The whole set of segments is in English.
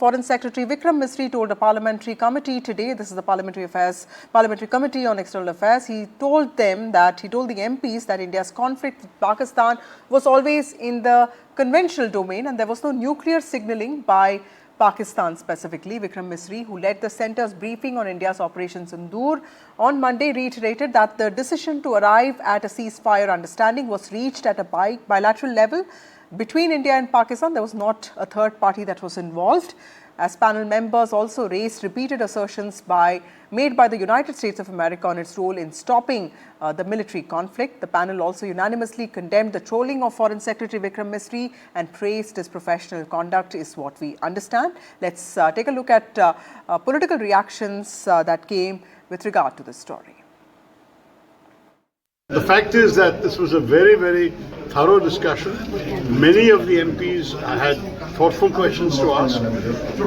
Foreign Secretary Vikram Misri told a parliamentary committee today, this is the Parliamentary Committee on External Affairs, he told the MPs that India's conflict with Pakistan was always in the conventional domain and there was no nuclear signalling by Pakistan specifically. Vikram Misri, who led the centre's briefing on India's Operation Sindoor on Monday, reiterated that the decision to arrive at a ceasefire understanding was reached at a bilateral level between India and Pakistan. There was not a third party that was involved. As panel members also raised repeated assertions made by the United States of America on its role in stopping the military conflict. The panel also unanimously condemned the trolling of Foreign Secretary Vikram Misri and praised his professional conduct, is what we understand. Let's take a look at political reactions that came with regard to this story. The fact is that this was a very, very thorough discussion. Many of the MPs had thoughtful questions to ask.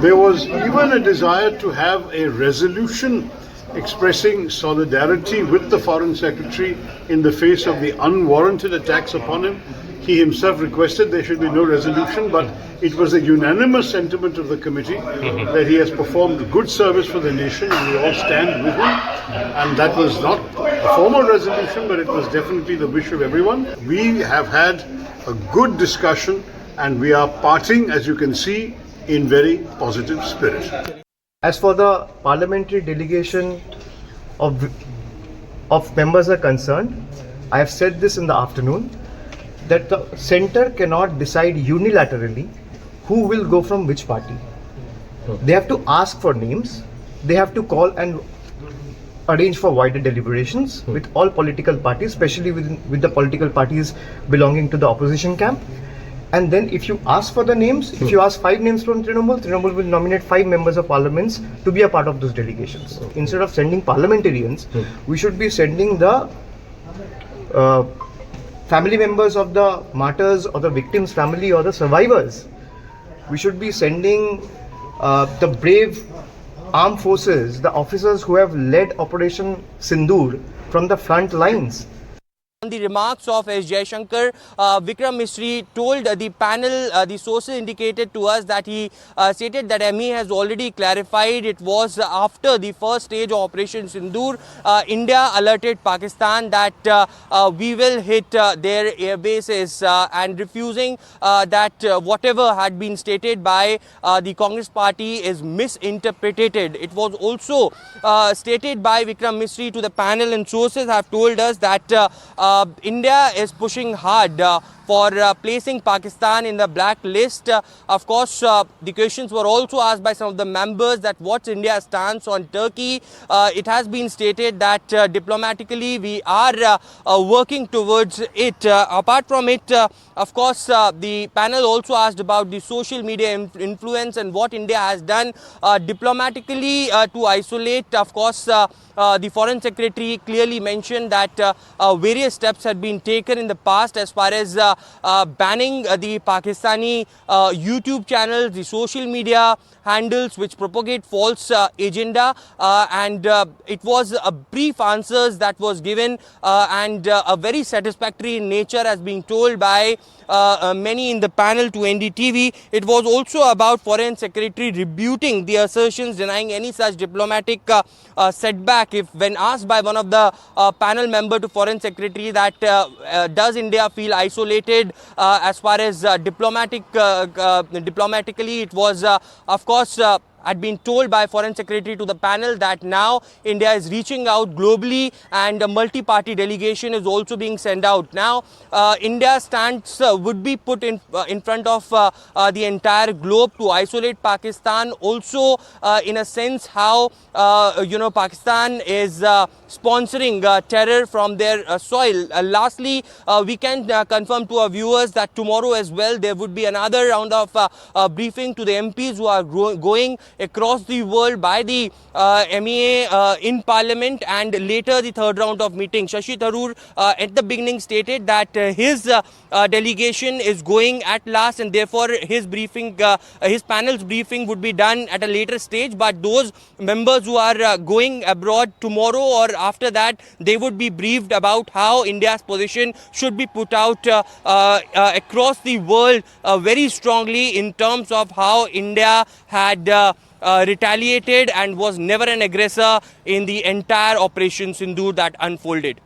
There was even a desire to have a resolution expressing solidarity with the Foreign Secretary in the face of the unwarranted attacks upon him. He himself requested there should be no resolution, but it was a unanimous sentiment of the committee that he has performed good service for the nation and we all stand with him. And that was not a formal resolution, but it was definitely the wish of everyone. We have had a good discussion and we are parting, as you can see, in very positive spirit. As for the parliamentary delegation of members are concerned, I have said this in the afternoon, that the centre cannot decide unilaterally who will go from which party. They have to ask for names, they have to call and arrange for wider deliberations with all political parties, especially with the political parties belonging to the opposition camp. And then if you ask for the names, if you ask 5 names from Trinamool will nominate 5 members of parliaments to be a part of those delegations. Instead of sending parliamentarians, we should be sending the family members of the martyrs or the victims' family or the survivors. We should be sending the brave armed forces, the officers who have led Operation Sindoor from the front lines. On the remarks of S. Jaishankar, Vikram Misri told the panel, the sources indicated to us that he stated that ME has already clarified it was after the first stage of Operation Sindoor, India alerted Pakistan that we will hit their air bases and refusing that whatever had been stated by the Congress party is misinterpreted. It was also stated by Vikram Misri to the panel, and sources have told us that India is pushing hard for placing Pakistan in the blacklist. Of course, the questions were also asked by some of the members that what's India's stance on Turkey. It has been stated that diplomatically we are working towards it. Apart from it, of course, the panel also asked about the social media influence and what India has done diplomatically to isolate. Of course, the Foreign Secretary clearly mentioned that various steps had been taken in the past as far as banning the Pakistani YouTube channels, the social media handles which propagate false agenda, and it was a brief answers that was given and a very satisfactory in nature as being told by many in the panel to NDTV. It was also about Foreign Secretary rebuting the assertions, denying any such diplomatic setback. If when asked by one of the panel member to Foreign Secretary that does India feel isolated as far as diplomatically, it was of course had been told by Foreign Secretary to the panel that now India is reaching out globally and a multi-party delegation is also being sent out. Now, India's stance would be put in front of the entire globe to isolate Pakistan. Also, in a sense, how Pakistan is sponsoring terror from their soil. Lastly, we can confirm to our viewers that tomorrow as well there would be another round of briefing to the MPs who are going across the world by the MEA in Parliament, and later the third round of meeting. Shashi Tharoor at the beginning stated that his delegation is going at last, and therefore his briefing, his panel's briefing would be done at a later stage. But those members who are going abroad tomorrow or after that, they would be briefed about how India's position should be put out across the world very strongly in terms of how India had retaliated and was never an aggressor in the entire Operation Sindoor that unfolded.